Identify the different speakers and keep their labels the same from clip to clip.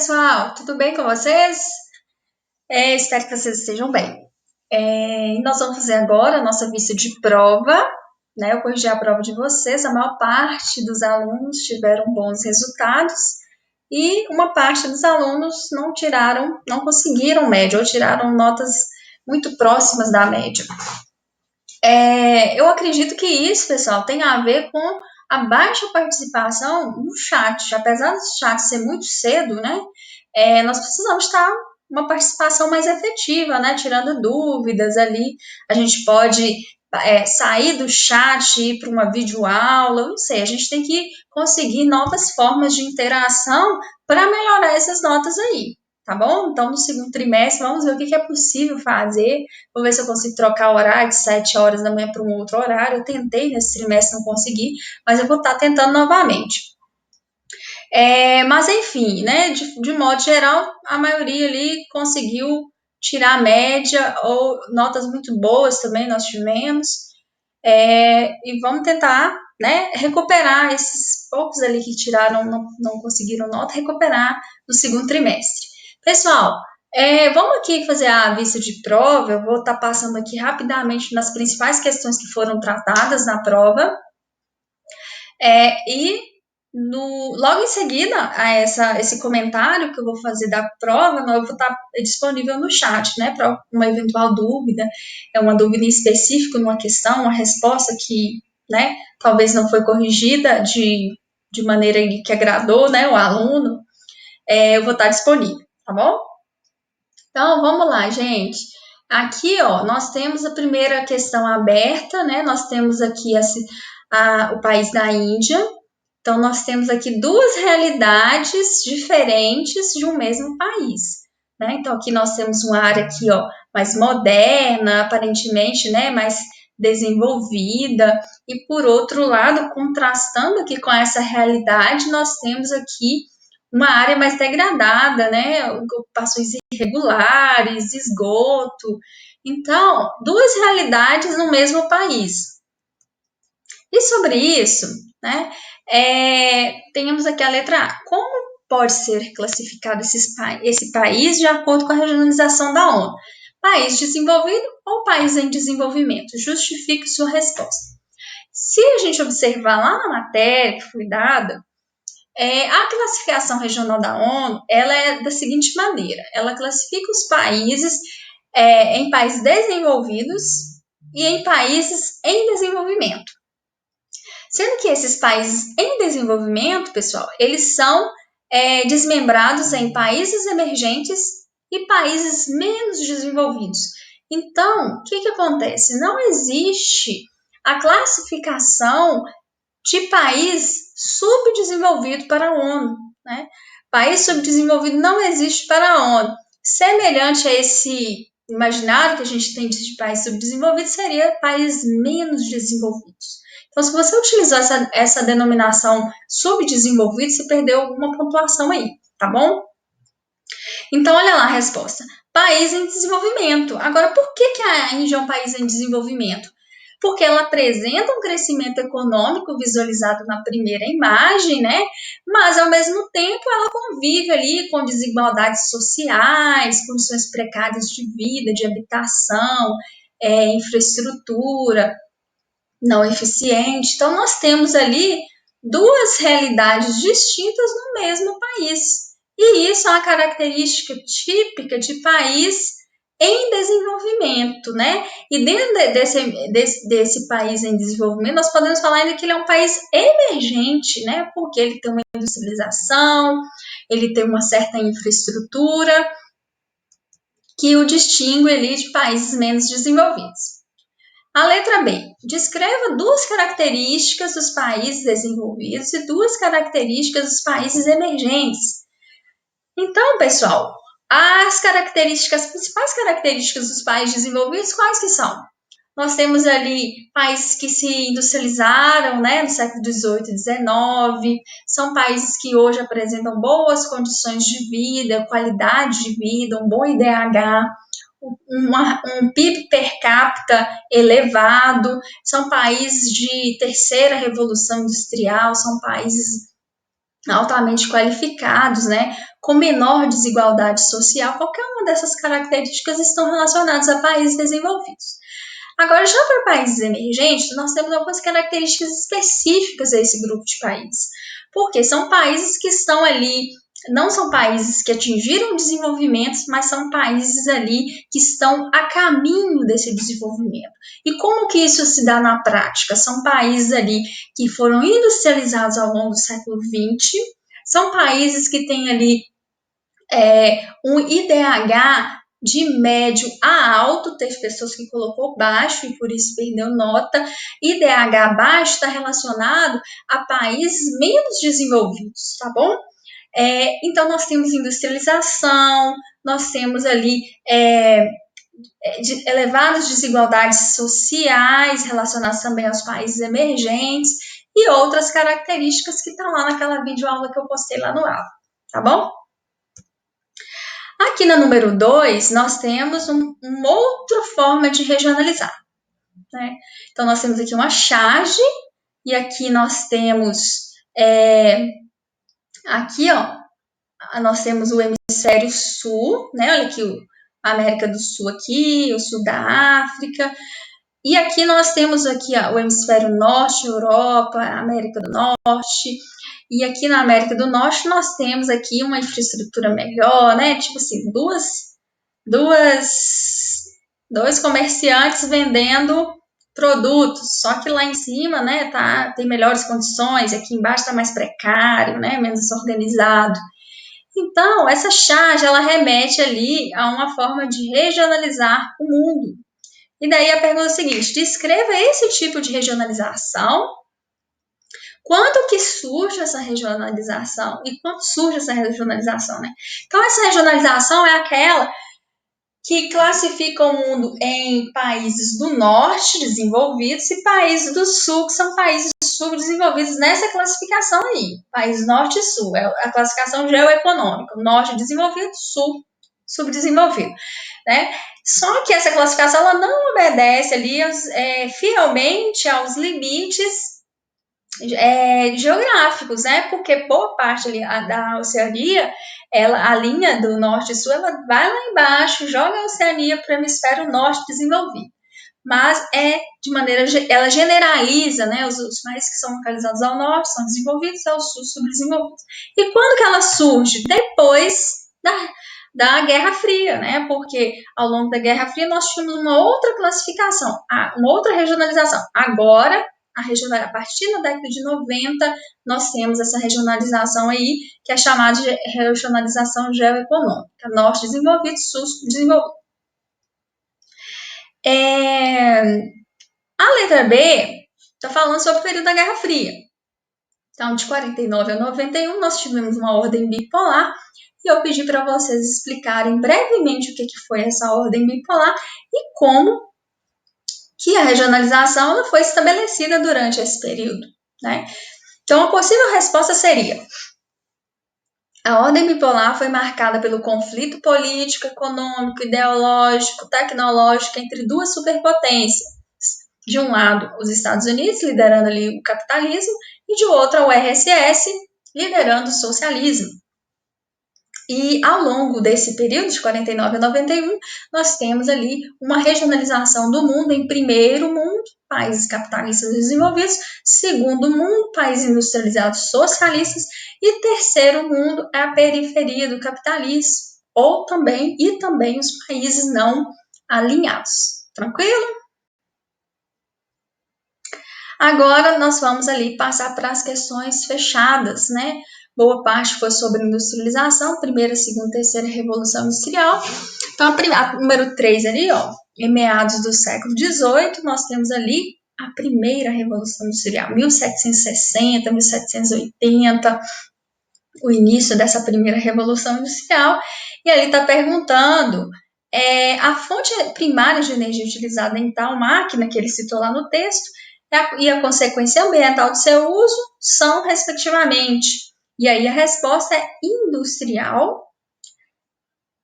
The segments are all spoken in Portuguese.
Speaker 1: pessoal, tudo bem com vocês? Espero que vocês estejam bem. Nós vamos fazer agora a nossa vista de prova, né? Eu corrigi a prova de vocês, a maior parte dos alunos tiveram bons resultados e uma parte dos alunos não conseguiram média ou tiraram notas muito próximas da média. Eu acredito que isso, pessoal, tem a ver com a baixa participação no chat. Apesar do chat ser muito cedo, né? Nós precisamos estar uma participação mais efetiva, né? Tirando dúvidas ali. A gente pode sair do chat e ir para uma videoaula, não sei. A gente tem que conseguir novas formas de interação para melhorar essas notas aí. Tá bom? Então, no segundo trimestre, vamos ver o que é possível fazer. Vou ver se eu consigo trocar o horário de 7 horas da manhã para um outro horário. Eu tentei nesse trimestre, não consegui, mas eu vou estar tentando novamente. Mas, enfim, né, de modo geral, a maioria ali conseguiu tirar a média ou notas muito boas também nós tivemos. E vamos tentar, né, recuperar esses poucos ali que tiraram, não conseguiram nota, recuperar no segundo trimestre. Pessoal, vamos aqui fazer a vista de prova. Eu vou estar passando aqui rapidamente nas principais questões que foram tratadas na prova. Logo em seguida a esse comentário que eu vou fazer da prova, eu vou estar disponível no chat, né, para uma eventual dúvida, uma dúvida específica numa questão, uma resposta que, né, talvez não foi corrigida de maneira que agradou, né, o aluno, eu vou estar disponível, tá bom? Então, vamos lá, gente. Aqui, ó, nós temos a primeira questão aberta, né, nós temos aqui o país da Índia. Então, nós temos aqui duas realidades diferentes de um mesmo país, né? Então, aqui nós temos uma área aqui, ó, mais moderna, aparentemente, né, mais desenvolvida, e por outro lado, contrastando aqui com essa realidade, nós temos aqui uma área mais degradada, né, ocupações irregulares, esgoto. Então, duas realidades no mesmo país. E sobre isso, né, temos aqui a letra A. Como pode ser classificado esse país de acordo com a regionalização da ONU? País desenvolvido ou país em desenvolvimento? Justifique sua resposta. Se a gente observar lá na matéria que foi dada, a classificação regional da ONU, ela é da seguinte maneira: ela classifica os países em países desenvolvidos e em países em desenvolvimento. Sendo que esses países em desenvolvimento, pessoal, eles são desmembrados em países emergentes e países menos desenvolvidos. Então, o que acontece? Não existe a classificação de país subdesenvolvido para a ONU, né? País subdesenvolvido não existe para a ONU. Semelhante a esse imaginário que a gente tem de país subdesenvolvido, seria países menos desenvolvidos. Então, se você utilizar essa denominação subdesenvolvido, você perdeu alguma pontuação aí, tá bom? Então, olha lá a resposta. País em desenvolvimento. Agora, por que a Índia é um país em desenvolvimento? Porque ela apresenta um crescimento econômico visualizado na primeira imagem, né? Mas, ao mesmo tempo, ela convive ali com desigualdades sociais, condições precárias de vida, de habitação, infraestrutura não eficiente. Então, nós temos ali duas realidades distintas no mesmo país. E isso é uma característica típica de país em desenvolvimento, né? E dentro desse país em desenvolvimento, nós podemos falar ainda que ele é um país emergente, né? Porque ele tem uma industrialização, ele tem uma certa infraestrutura que o distingue ali de países menos desenvolvidos. A letra B. Descreva duas características dos países desenvolvidos e duas características dos países emergentes. Então, pessoal, as principais características dos países desenvolvidos, quais que são? Nós temos ali países que se industrializaram, né, no século XVIII e XIX, são países que hoje apresentam boas condições de vida, qualidade de vida, um bom IDH, um PIB per capita elevado, são países de terceira revolução industrial, são países altamente qualificados, né, com menor desigualdade social. Qualquer uma dessas características estão relacionadas a países desenvolvidos. Agora, já para países emergentes, nós temos algumas características específicas a esse grupo de países, porque são países que estão ali, não são países que atingiram o desenvolvimento, mas são países ali que estão a caminho desse desenvolvimento. E como que isso se dá na prática? São países ali que foram industrializados ao longo do século XX, são países que têm ali um IDH de médio a alto, teve pessoas que colocou baixo e por isso perdeu nota. IDH baixo está relacionado a países menos desenvolvidos, tá bom? Então, nós temos industrialização, nós temos ali elevadas desigualdades sociais relacionadas também aos países emergentes e outras características que estão lá naquela videoaula que eu postei lá no aula, tá bom? Aqui na número 2, nós temos uma outra forma de regionalizar, né? Então, nós temos aqui uma charge e aqui nós temos aqui, ó, nós temos o hemisfério sul, né? Olha aqui a América do Sul aqui, o sul da África. E aqui nós temos aqui ó, o hemisfério norte, Europa, América do Norte. E aqui na América do Norte nós temos aqui uma infraestrutura melhor, né? Tipo assim, dois comerciantes vendendo produtos, só que lá em cima, né, tem melhores condições, aqui embaixo está mais precário, né, menos organizado. Então, essa charge, ela remete ali a uma forma de regionalizar o mundo. E daí a pergunta é a seguinte, descreva esse tipo de regionalização, quando que surge essa regionalização e quando surge essa regionalização, né? Então, essa regionalização é aquela que classifica o mundo em países do norte desenvolvidos e países do sul, que são países subdesenvolvidos nessa classificação aí. País norte e sul, é a classificação geoeconômica. Norte desenvolvido, sul subdesenvolvido. Né? Só que essa classificação ela não obedece ali fielmente aos limites geográficos, né? Porque boa parte ali da Oceania, a linha do norte e sul, ela vai lá embaixo, joga a Oceania para o hemisfério norte desenvolvido. Mas ela generaliza, né? Os países que são localizados ao norte são desenvolvidos, ao sul subdesenvolvidos. E quando que ela surge? Depois da Guerra Fria, né? Porque ao longo da Guerra Fria nós tínhamos uma outra classificação, uma outra regionalização. Agora, a partir da década de 90, nós temos essa regionalização aí, que é chamada de regionalização geoeconômica. Norte desenvolvido, sul desenvolvido. A letra B está falando sobre o período da Guerra Fria. Então, de 49 a 91, nós tivemos uma ordem bipolar, e eu pedi para vocês explicarem brevemente o que foi essa ordem bipolar e como que a regionalização ela foi estabelecida durante esse período, né? Então, a possível resposta seria: a ordem bipolar foi marcada pelo conflito político, econômico, ideológico, tecnológico entre duas superpotências. De um lado, os Estados Unidos, liderando ali o capitalismo, e de outro, a URSS, liderando o socialismo. E ao longo desse período, de 49 a 91, nós temos ali uma regionalização do mundo em primeiro mundo, países capitalistas desenvolvidos, segundo mundo, países industrializados socialistas, e terceiro mundo é a periferia do capitalismo, e também os países não alinhados. Tranquilo? Agora nós vamos ali passar para as questões fechadas, né? Boa parte foi sobre industrialização, primeira, segunda, terceira revolução industrial. Então, a número 3 ali, ó, em meados do século XVIII, nós temos ali a primeira revolução industrial, 1760, 1780, o início dessa primeira revolução industrial. E ali está perguntando a fonte primária de energia utilizada em tal máquina, que ele citou lá no texto, e a consequência ambiental de seu uso são, respectivamente. E aí a resposta é industrial,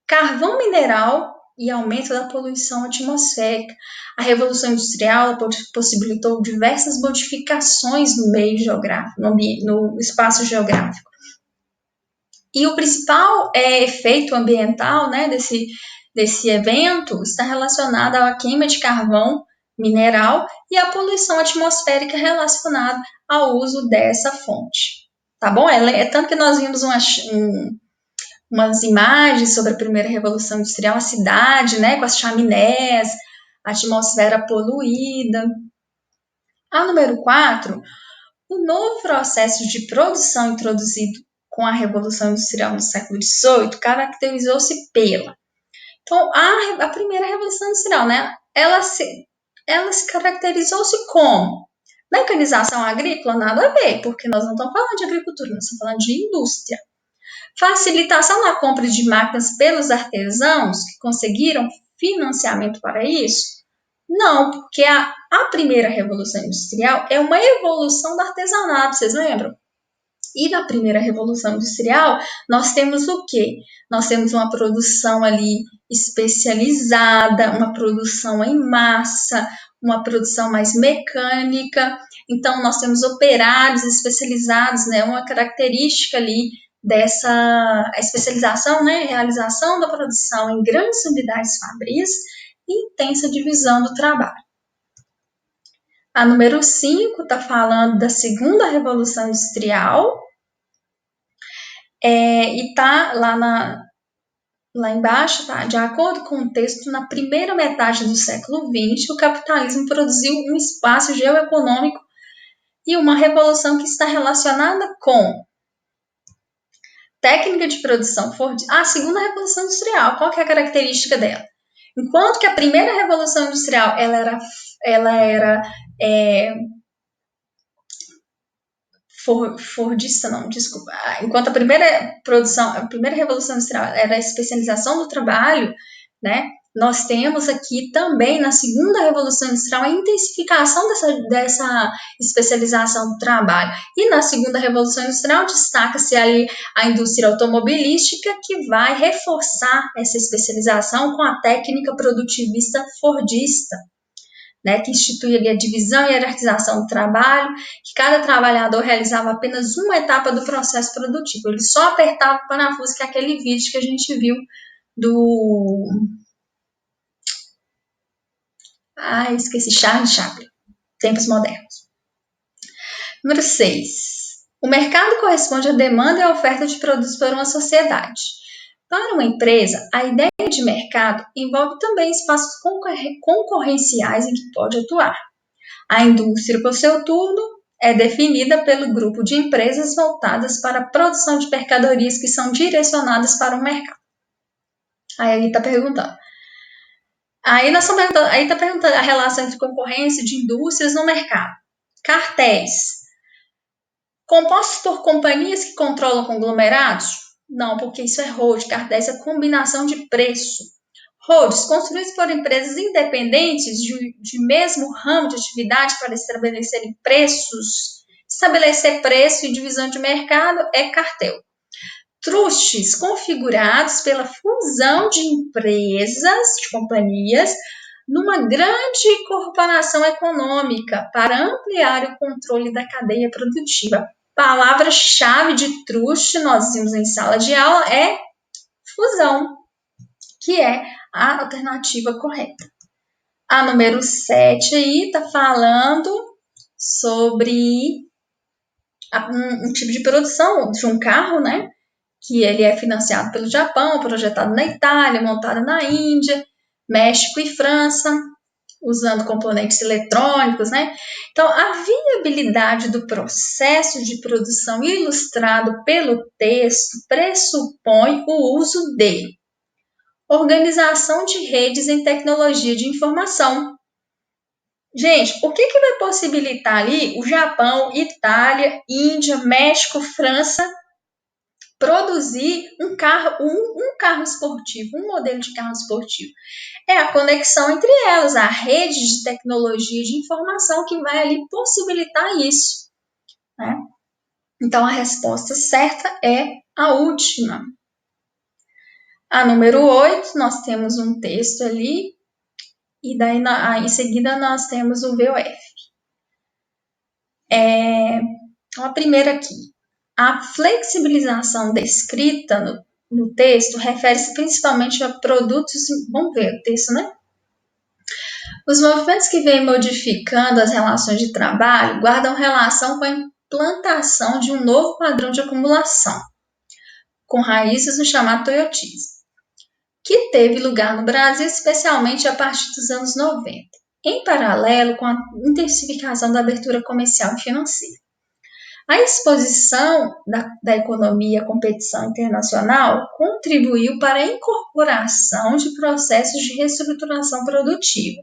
Speaker 1: carvão mineral e aumento da poluição atmosférica. A Revolução Industrial possibilitou diversas modificações no meio geográfico, no espaço geográfico. E o principal efeito ambiental, né, desse evento está relacionado à queima de carvão mineral e à poluição atmosférica relacionada ao uso dessa fonte. Tá bom? Tanto que nós vimos umas imagens sobre a primeira revolução industrial, a cidade, né, com as chaminés, a atmosfera poluída. A número 4, o novo processo de produção introduzido com a Revolução Industrial no século XVIII caracterizou-se pela. Então, a primeira Revolução Industrial, né, ela se caracterizou-se como? Mecanização agrícola, nada a ver, porque nós não estamos falando de agricultura, nós estamos falando de indústria. Facilitação na compra de máquinas pelos artesãos que conseguiram financiamento para isso? Não, porque a primeira Revolução Industrial é uma evolução do artesanato, vocês lembram? E na primeira Revolução Industrial, nós temos o quê? Nós temos uma produção ali especializada, uma produção em massa, uma produção mais mecânica. Então, nós temos operários especializados, né? Uma característica ali dessa especialização, né? Realização da produção em grandes unidades fabris e intensa divisão do trabalho. A número 5 está falando da segunda Revolução Industrial, e tá lá embaixo, tá? De acordo com o texto, na primeira metade do século XX, o capitalismo produziu um espaço geoeconômico e uma revolução que está relacionada com técnica de produção a segunda revolução industrial. Qual que é a característica dela? Enquanto que a primeira revolução industrial ela era fordista, não, desculpa. Enquanto a primeira revolução industrial era a especialização do trabalho, né? Nós temos aqui também na segunda revolução industrial a intensificação dessa especialização do trabalho. E na segunda revolução industrial destaca-se ali a indústria automobilística, que vai reforçar essa especialização com a técnica produtivista fordista, né, que institui a divisão e hierarquização do trabalho, que cada trabalhador realizava apenas uma etapa do processo produtivo. Ele só apertava o parafuso, que é aquele vídeo que a gente viu do... esqueci, Charles Chaplin, Tempos Modernos. Número 6. O mercado corresponde à demanda e à oferta de produtos para uma sociedade. Para uma empresa, a ideia de mercado envolve também espaços concorrenciais em que pode atuar. A indústria, por seu turno, é definida pelo grupo de empresas voltadas para a produção de mercadorias que são direcionadas para o mercado. Aí ele está perguntando. Aí está perguntando a relação entre concorrência de indústrias no mercado. Cartéis. Compostos por companhias que controlam conglomerados? Não, porque isso é holding. Cartéis é combinação de preço. Holdings, construídos por empresas independentes de mesmo ramo de atividade para estabelecer preço e divisão de mercado é cartel. Trustes, configurados pela fusão de empresas, de companhias, numa grande corporação econômica para ampliar o controle da cadeia produtiva. Palavra-chave de truste, nós vimos em sala de aula, é fusão, que é a alternativa correta. A número 7 aí está falando sobre um tipo de produção de um carro, né? Que ele é financiado pelo Japão, projetado na Itália, montado na Índia, México e França, usando componentes eletrônicos, né? Então, a viabilidade do processo de produção ilustrado pelo texto pressupõe o uso de organização de redes em tecnologia de informação. Gente, o que vai possibilitar ali o Japão, Itália, Índia, México, França produzir um carro esportivo, um modelo de carro esportivo? É a conexão entre elas, a rede de tecnologia de informação que vai ali possibilitar isso, né? Então, a resposta certa é a última. A número 8, nós temos um texto ali, e daí em seguida nós temos o VOF. A primeira aqui. A flexibilização descrita no texto refere-se principalmente a produtos. Vamos ver o texto, né? Os movimentos que vêm modificando as relações de trabalho guardam relação com a implantação de um novo padrão de acumulação, com raízes no chamado toyotismo, que teve lugar no Brasil especialmente a partir dos anos 90, em paralelo com a intensificação da abertura comercial e financeira. A exposição da economia à competição internacional contribuiu para a incorporação de processos de reestruturação produtiva,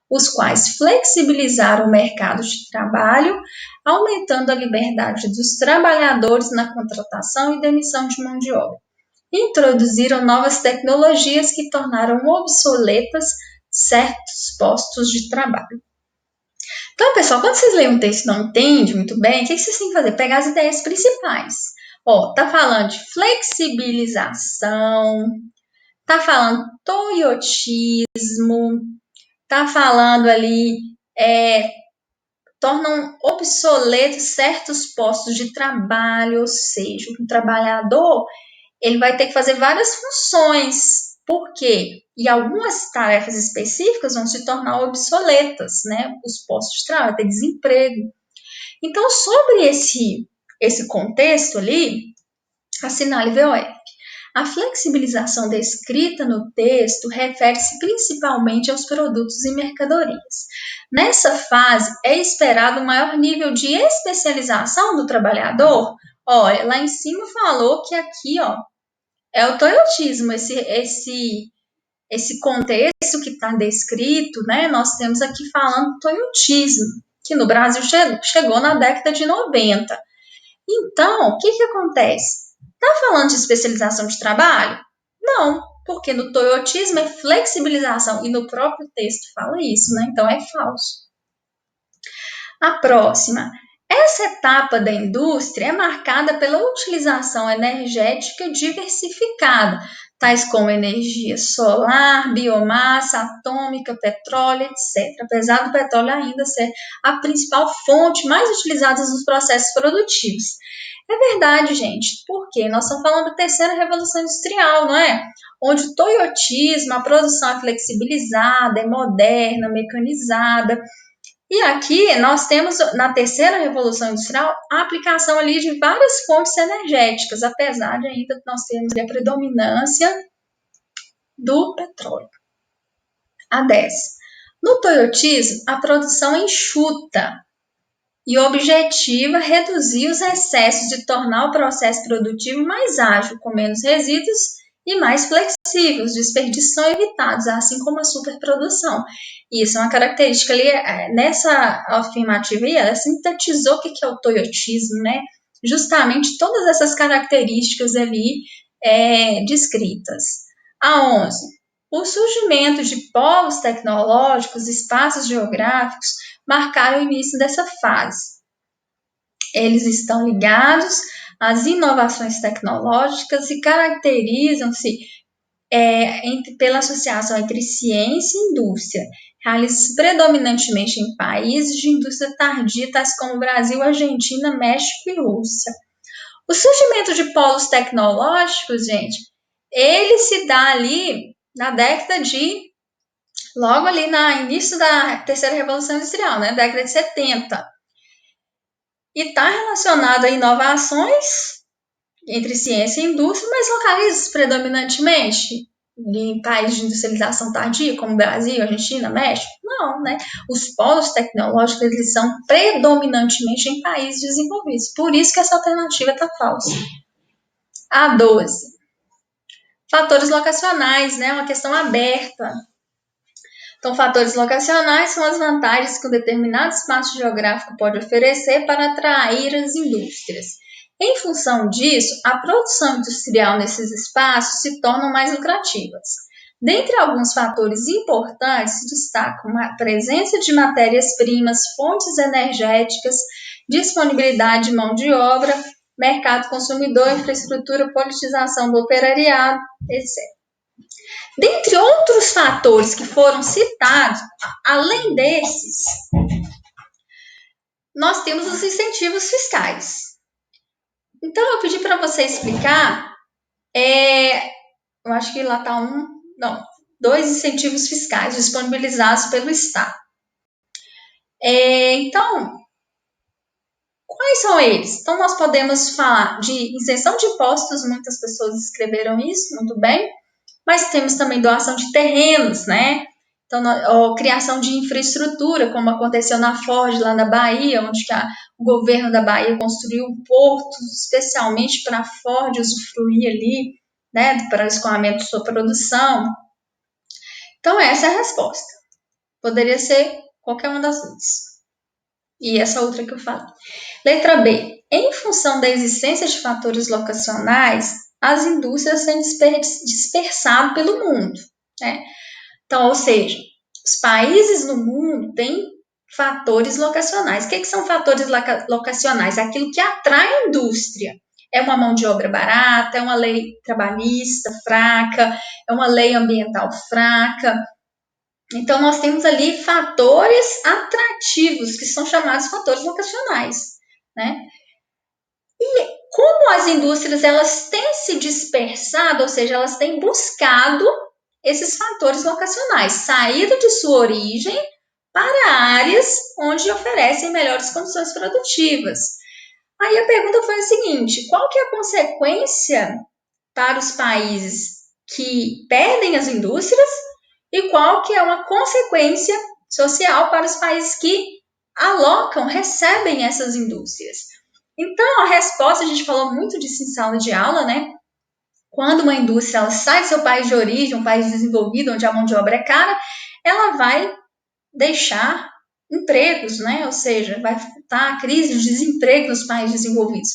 Speaker 1: os quais flexibilizaram o mercado de trabalho, aumentando a liberdade dos trabalhadores na contratação e demissão de mão de obra. Introduziram novas tecnologias que tornaram obsoletas certos postos de trabalho. Então, pessoal, quando vocês leem um texto e não entendem muito bem, o que vocês têm que fazer? Pegar as ideias principais. Tá falando de flexibilização, tá falando toyotismo, tá falando ali, tornam obsoletos certos postos de trabalho, ou seja, o trabalhador ele vai ter que fazer várias funções. Por quê? E algumas tarefas específicas vão se tornar obsoletas, né? Os postos de trabalho, vai ter desemprego. Então, sobre esse contexto ali, assinale VOF. A flexibilização descrita no texto refere-se principalmente aos produtos e mercadorias. Nessa fase, é esperado um maior nível de especialização do trabalhador. Olha, lá em cima falou que aqui, é o toyotismo, esse contexto que está descrito, né? Nós temos aqui falando toyotismo, que no Brasil chegou na década de 90. Então, o que acontece? Está falando de especialização de trabalho? Não, porque no toyotismo é flexibilização e no próprio texto fala isso, né? Então é falso. A próxima. Essa etapa da indústria é marcada pela utilização energética diversificada, tais como energia solar, biomassa, atômica, petróleo, etc. Apesar do petróleo ainda ser a principal fonte mais utilizada nos processos produtivos. É verdade, gente, porque nós estamos falando da terceira revolução industrial, não é? Onde o toyotismo, a produção é flexibilizada, é moderna, mecanizada. E aqui nós temos, na terceira revolução industrial, a aplicação ali de várias fontes energéticas, apesar de ainda nós termos a predominância do petróleo. A 10. No toyotismo, a produção é enxuta e objetiva reduzir os excessos de tornar o processo produtivo mais ágil, com menos resíduos e mais flexível. Os desperdícios são evitados, assim como a superprodução. Isso é uma característica ali, nessa afirmativa aí, ela sintetizou o que é o toyotismo, né? Justamente todas essas características ali descritas. A 11. O surgimento de polos tecnológicos, espaços geográficos, marcaram o início dessa fase. Eles estão ligados às inovações tecnológicas e caracterizam-se pela associação entre ciência e indústria, realizados predominantemente em países de indústria tardia, tais como Brasil, Argentina, México e Rússia. O surgimento de polos tecnológicos, gente, ele se dá ali na década de logo ali no início da terceira revolução industrial, né, década de 70. E está relacionado a inovações entre ciência e indústria, mas localiza predominantemente em países de industrialização tardia, como Brasil, Argentina, México? Não, né? Os polos tecnológicos, eles são predominantemente em países desenvolvidos. Por isso que essa alternativa está falsa. A 12. Fatores locacionais, né? Uma questão aberta. Então, fatores locacionais são as vantagens que um determinado espaço geográfico pode oferecer para atrair as indústrias. Em função disso, a produção industrial nesses espaços se torna mais lucrativas. Dentre alguns fatores importantes, destacam a presença de matérias-primas, fontes energéticas, disponibilidade de mão de obra, mercado consumidor, infraestrutura, politização do operariado, etc. Dentre outros fatores que foram citados, além desses, nós temos os incentivos fiscais. Então, eu pedi para você explicar, eu acho que lá está dois incentivos fiscais disponibilizados pelo Estado. Então, quais são eles? Então, nós podemos falar de isenção de impostos, muitas pessoas escreveram isso, muito bem, mas temos também doação de terrenos, né? Então, criação de infraestrutura, como aconteceu na Ford, lá na Bahia, onde o governo da Bahia construiu portos especialmente para a Ford usufruir ali, né, para o escoamento de sua produção. Então, essa é a resposta. Poderia ser qualquer uma das duas. E essa outra que eu falo. Letra B. Em função da existência de fatores locacionais, as indústrias têm dispersado pelo mundo, né? Então, ou seja, os países no mundo têm fatores locacionais. O que são fatores locacionais? Aquilo que atrai a indústria. É uma mão de obra barata, é uma lei trabalhista fraca, é uma lei ambiental fraca. Então, nós temos ali fatores atrativos, que são chamados fatores locacionais, né? E como as indústrias elas têm se dispersado, ou seja, elas têm buscado esses fatores locacionais, saído de sua origem para áreas onde oferecem melhores condições produtivas. Aí a pergunta foi a seguinte: qual que é a consequência para os países que perdem as indústrias e qual que é uma consequência social para os países que alocam, recebem essas indústrias? Então, a resposta, a gente falou muito disso em sala de aula, né? Quando uma indústria ela sai do seu país de origem, um país desenvolvido, onde a mão de obra é cara, ela vai deixar empregos, né? Ou seja, vai estar a crise de desemprego nos países desenvolvidos.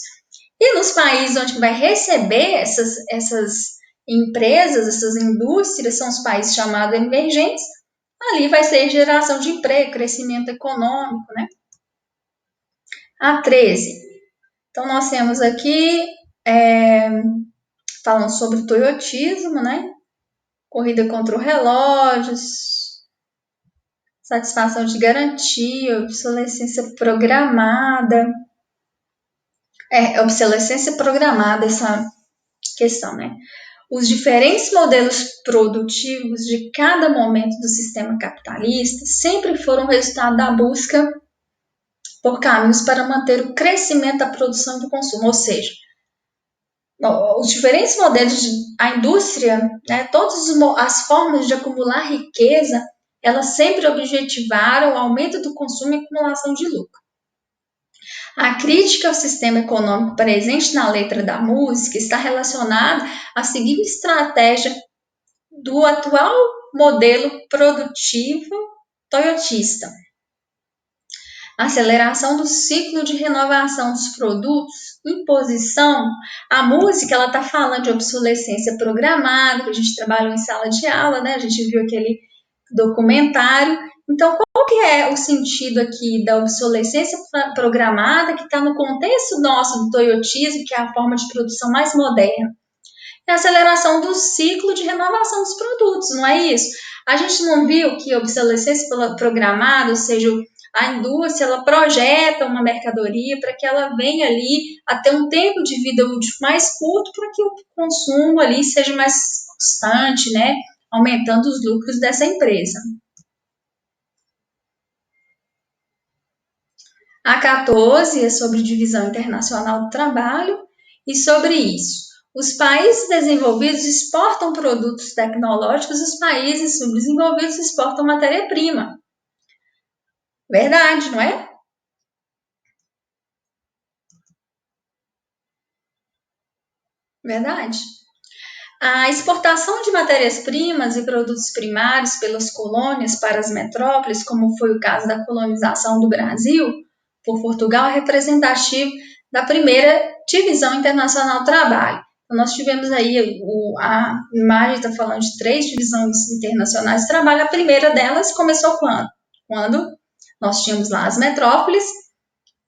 Speaker 1: E nos países onde vai receber essas empresas, essas indústrias, são os países chamados emergentes, ali vai ser geração de emprego, crescimento econômico, né? A 13. Então, nós temos aqui falando sobre o toyotismo, né? Corrida contra o relógio, satisfação de garantia, obsolescência programada. Obsolescência programada, essa questão, né? Os diferentes modelos produtivos de cada momento do sistema capitalista sempre foram resultado da busca por caminhos para manter o crescimento da produção e do consumo, ou seja, os diferentes modelos a indústria, né, todas as formas de acumular riqueza, elas sempre objetivaram o aumento do consumo e acumulação de lucro. A crítica ao sistema econômico presente na letra da música está relacionada à seguinte estratégia do atual modelo produtivo toyotista. Aceleração do ciclo de renovação dos produtos, imposição. A música ela está falando de obsolescência programada, que a gente trabalhou em sala de aula, né? A gente viu aquele documentário. Então, qual que é o sentido aqui da obsolescência programada, que está no contexto nosso do toyotismo, que é a forma de produção mais moderna? É a aceleração do ciclo de renovação dos produtos, não é isso? A gente não viu que a obsolescência programada, ou seja, a indústria ela projeta uma mercadoria para que ela venha ali a ter um tempo de vida útil mais curto para que o consumo ali seja mais constante, né? Aumentando os lucros dessa empresa. A 14 é sobre divisão internacional do trabalho e sobre isso. Os países desenvolvidos exportam produtos tecnológicos, os países subdesenvolvidos exportam matéria-prima. Verdade, não é? Verdade. A exportação de matérias-primas e produtos primários pelas colônias para as metrópoles, como foi o caso da colonização do Brasil por Portugal, é representativo da primeira divisão internacional do trabalho. Então, nós tivemos aí, a imagem está falando de 3 divisões internacionais de trabalho. A primeira delas começou quando? Quando nós tínhamos lá as metrópoles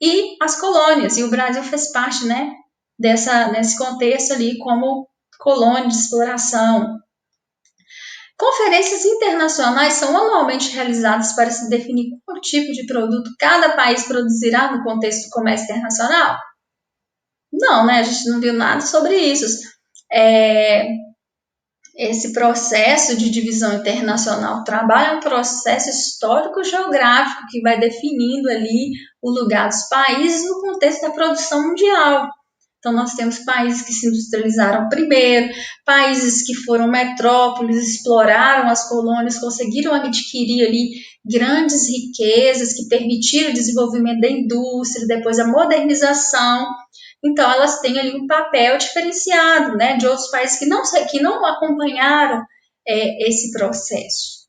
Speaker 1: e as colônias, e o Brasil fez parte, né, nesse contexto ali como colônia de exploração. Conferências internacionais são anualmente realizadas para se definir qual tipo de produto cada país produzirá no contexto do comércio internacional? Não, né? A gente não viu nada sobre isso. É, esse processo de divisão internacional do trabalho é um processo histórico-geográfico que vai definindo ali o lugar dos países no contexto da produção mundial. Então, nós temos países que se industrializaram primeiro, países que foram metrópoles, exploraram as colônias, conseguiram adquirir ali grandes riquezas que permitiram o desenvolvimento da indústria, depois a modernização. Então, elas têm ali um papel diferenciado, né, de outros países que não acompanharam esse processo.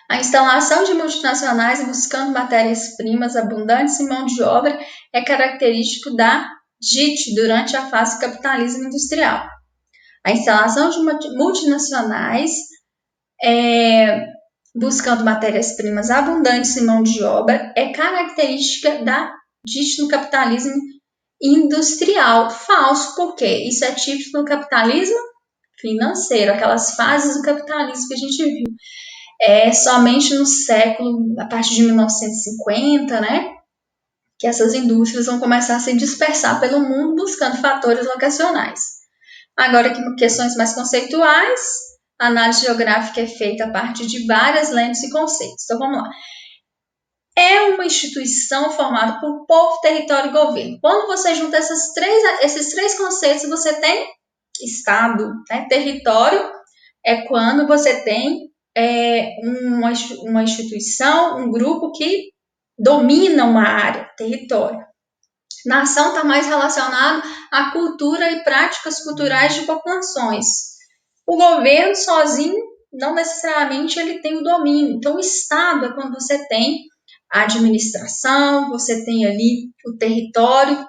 Speaker 1: A instalação de multinacionais buscando matérias-primas abundantes e mão de obra é característico da JIT durante a fase do capitalismo industrial. A instalação de multinacionais buscando matérias-primas abundantes e mão de obra é característica da JIT no capitalismo industrial. Falso, porque isso é típico do capitalismo financeiro, aquelas fases do capitalismo que a gente viu. É somente no século, a partir de 1950, né, que essas indústrias vão começar a se dispersar pelo mundo buscando fatores locacionais. Agora, aqui questões mais conceituais, a análise geográfica é feita a partir de várias lentes e conceitos. Então, vamos lá. É uma instituição formada por povo, território e governo. Quando você junta esses três conceitos, você tem Estado, né? Território é quando você tem uma instituição, um grupo que domina uma área, território. Nação está mais relacionado à cultura e práticas culturais de populações. O governo sozinho, não necessariamente ele tem o domínio. Então, o Estado é quando você tem a administração, você tem ali o território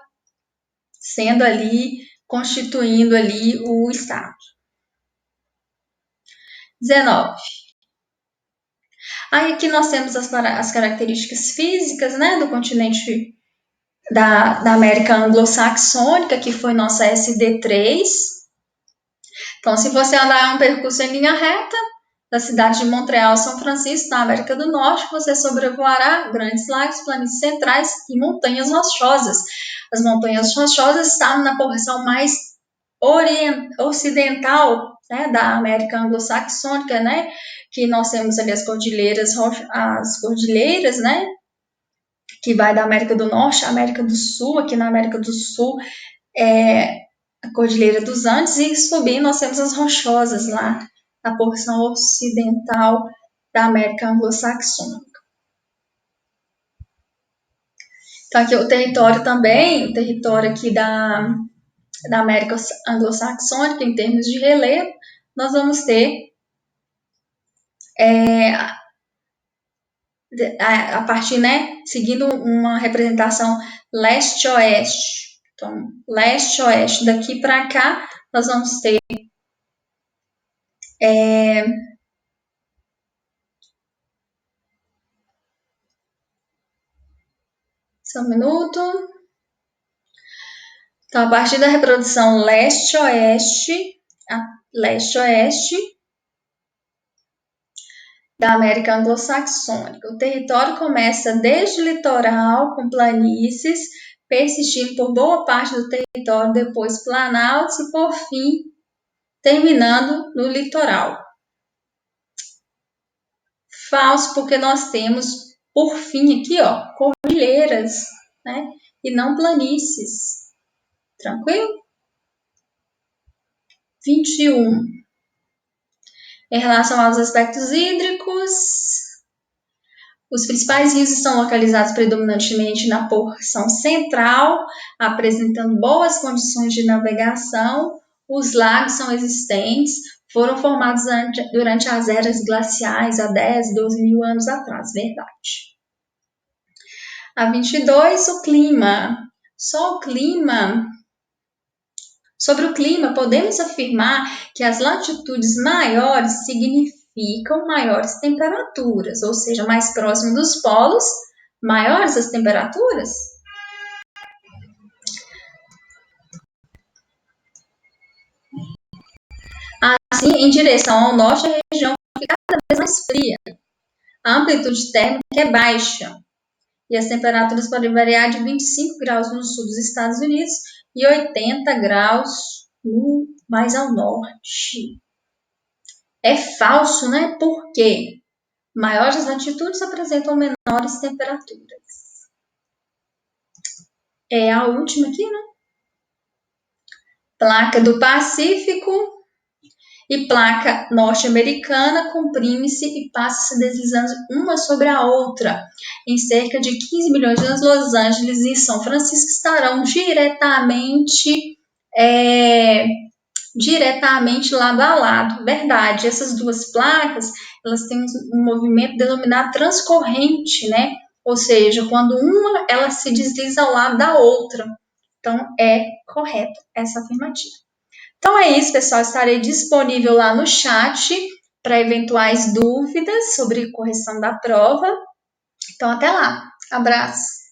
Speaker 1: sendo ali, constituindo ali o Estado. 19. Aí aqui nós temos as características físicas, né, do continente da América anglo-saxônica, que foi nossa SD3. Então, se você andar um percurso em linha reta, da cidade de Montreal a São Francisco, na América do Norte, você sobrevoará grandes lagos, planícies centrais e montanhas rochosas. As montanhas rochosas estão na porção mais ocidental, né, da América anglo-saxônica, né, que nós temos ali as cordilheiras, né, que vai da América do Norte à América do Sul. Aqui na América do Sul é a Cordilheira dos Andes, e subindo nós temos as rochosas lá na porção ocidental da América anglo-saxônica. Então aqui o território também, o território aqui da América anglo-saxônica, em termos de relevo, nós vamos ter a partir, né, seguindo uma representação leste-oeste. Então, leste-oeste, daqui para cá, nós vamos ter só um minuto. Então, a partir da reprodução leste-oeste da América anglo-saxônica, o território começa desde o litoral, com planícies, persistindo por boa parte do território, depois planaltos e, por fim, terminando no litoral. Falso, porque nós temos, por fim, aqui, ó, cordilheiras, né? E não planícies. Tranquilo? 21. Em relação aos aspectos hídricos, os principais rios estão localizados predominantemente na porção central, apresentando boas condições de navegação. Os lagos são existentes, foram formados durante as eras glaciais há 10, 12 mil anos atrás, verdade. A 22, o clima. Só o clima. Sobre o clima, podemos afirmar que as latitudes maiores significam maiores temperaturas, ou seja, mais próximo dos polos, maiores as temperaturas. Assim, em direção ao norte, a região fica cada vez mais fria. A amplitude térmica é baixa. E as temperaturas podem variar de 25 graus no sul dos Estados Unidos e 80 graus mais ao norte. É falso, né? Por quê? Maiores latitudes apresentam menores temperaturas. É a última aqui, né? Placa do Pacífico e placa norte-americana comprime-se e passa se deslizando uma sobre a outra. Em cerca de 15 milhões de anos, Los Angeles e São Francisco estarão diretamente lado a lado. Verdade, essas duas placas, elas têm um movimento denominado transcorrente, né? Ou seja, quando uma, ela se desliza ao lado da outra. Então, é correto essa afirmativa. Então é isso, pessoal. Estarei disponível lá no chat para eventuais dúvidas sobre correção da prova. Então, até lá. Abraço.